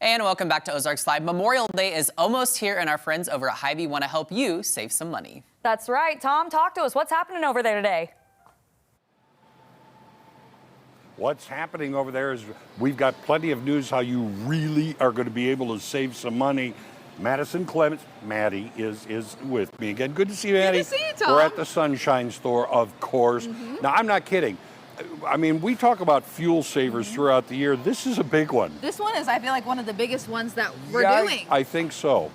And welcome back to Ozarks Live. Memorial Day is almost here, and our friends over at Hy-Vee want to help you save some money. That's right. Tom, talk to us. What's happening over there today? What's happening over there is we've got plenty of news how you really are going to be able to save some money. Madison Clements, Maddie, is with me again. Good to see you, Maddie. Good to see you, Tom. We're at the Sunshine Store, of course. Now, I'm not kidding. I mean, we talk about fuel savers throughout the year. This is a big one. This one is, I feel like, one of the biggest ones that we're doing. I think so.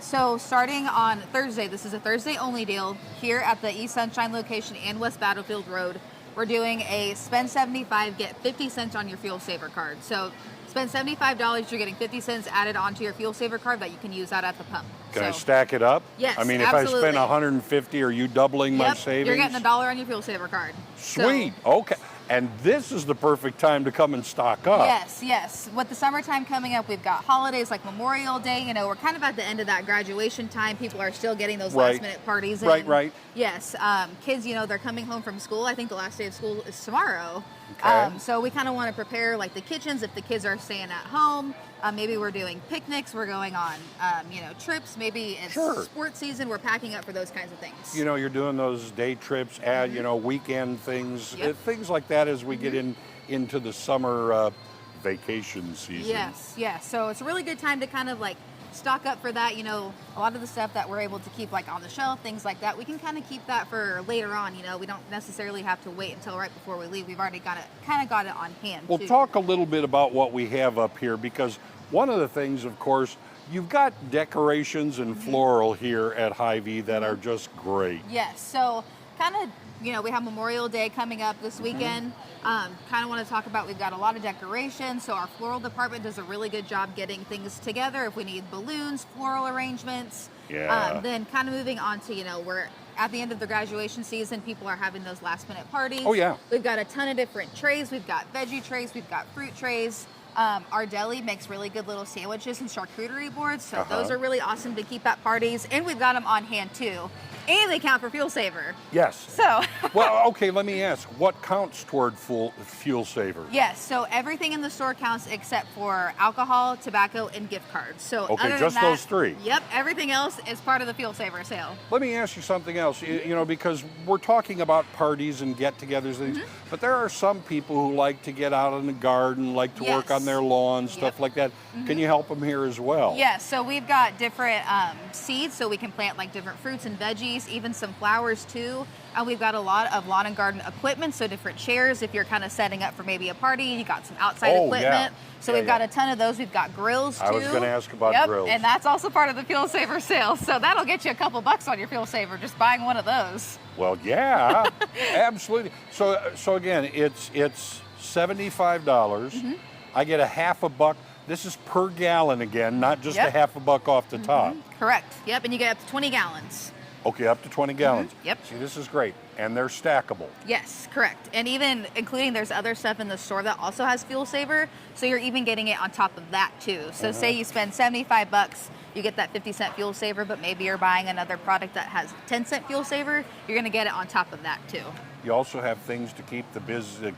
So starting on Thursday, this is a Thursday only deal here at the East Sunshine location and West Battlefield Road. We're doing a spend 75, get 50 cents on your fuel saver card. So spend $75, you're getting 50 cents added onto your fuel saver card that you can use out at the pump. Can I stack it up? Yes, I mean, absolutely. if I spend 150, are you doubling my savings? You're getting $1 on your fuel saver card. Sweet. Okay. And this is the perfect time to come and stock up. Yes, yes. With the summertime coming up, we've got holidays like Memorial Day. You know, we're kind of at the end of that graduation time. People are still getting those last minute parties in. Right. Yes. Kids, you know, they're coming home from school. I think the last day of school is tomorrow. Okay. So we kind of want to prepare like the kitchens if the kids are staying at home. Maybe we're doing picnics. We're going on, you know, trips. Maybe it's sports season. We're packing up for those kinds of things. You know, you're doing those day trips, you know, weekend things, things like that as we get into the summer vacation season. Yes. So it's a really good time to kind of like stock up for that. You know, a lot of the stuff that we're able to keep like on the shelf, things like that, we can kind of keep that for later on. You know, we don't necessarily have to wait until right before we leave. We've already got it on hand. Well, talk a little bit about what we have up here, because one of the things, of course, you've got decorations and floral here at Hy-Vee that are just great. Yes. So kind of, you know, we have Memorial Day coming up this weekend. Kind of want to talk about, we've got a lot of decorations. So our floral department does a really good job getting things together. If we need balloons, floral arrangements. Then kind of moving on to, you know, we're at the end of the graduation season. People are having those last minute parties. Oh, yeah. We've got a ton of different trays. We've got veggie trays. We've got fruit trays. Our deli makes really good little sandwiches and charcuterie boards, so those are really awesome to keep at parties, and we've got them on hand too. And they count for fuel saver. Yes. So. Well, okay, let me ask, what counts toward fuel saver? Yes, so everything in the store counts except for alcohol, tobacco, and gift cards. So okay, just those three? Yep, everything else is part of the fuel saver sale. Let me ask you something else, you know, because we're talking about parties and get-togethers and things, but there are some people who like to get out in the garden, like to work on their lawn, stuff like that. Can you help them here as well? Yes, so we've got different seeds, so we can plant like different fruits and veggies, even some flowers too. And we've got a lot of lawn and garden equipment, so different chairs if you're kind of setting up for maybe a party, you got some outside equipment. So we've got a ton of those. We've got grills too. I was going to ask about grills. And that's also part of the fuel saver sale. So that'll get you a couple bucks on your fuel saver just buying one of those. Well, yeah, absolutely. So again, it's $75. I get a half a buck. This is per gallon again, not just a half a buck off the top. Correct. Yep, and you get up to 20 gallons. Okay, up to 20 gallons. Yep. See, this is great. And they're stackable. Yes, correct. And even including there's other stuff in the store that also has fuel saver. So you're even getting it on top of that too. So say you spend 75 bucks, you get that 50-cent fuel saver, but maybe you're buying another product that has 10-cent fuel saver, you're gonna get it on top of that too. You also have things to keep the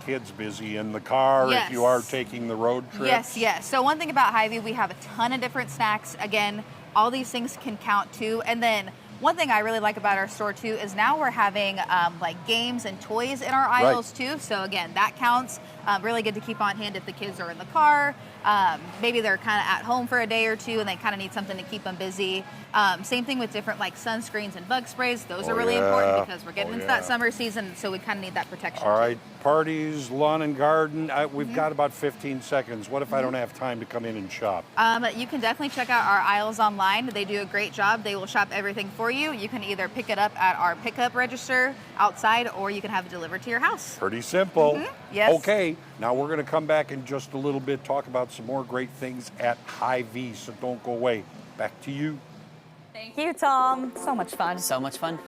kids busy in the car if you are taking the road trips. Yes. So one thing about Hy-Vee, we have a ton of different snacks. Again, all these things can count too. And then one thing I really like about our store too is now we're having like games and toys in our aisles too. So again, that counts. Really good to keep on hand if the kids are in the car. Maybe they're kind of at home for a day or two and they kind of need something to keep them busy. Same thing with different like sunscreens and bug sprays. Those are really important because we're getting into that summer season, so we kind of need that protection. All right, parties, lawn and garden. We've got about 15 seconds. What if I don't have time to come in and shop? You can definitely check out our aisles online. They do a great job. They will shop everything for you. You can either pick it up at our pickup register outside, or you can have it delivered to your house. Pretty simple. Yes. Okay, now we're going to come back in just a little bit, talk about some more great things at Hy-Vee, so don't go away. Back to you. Thank you, Tom. So much fun. So much fun.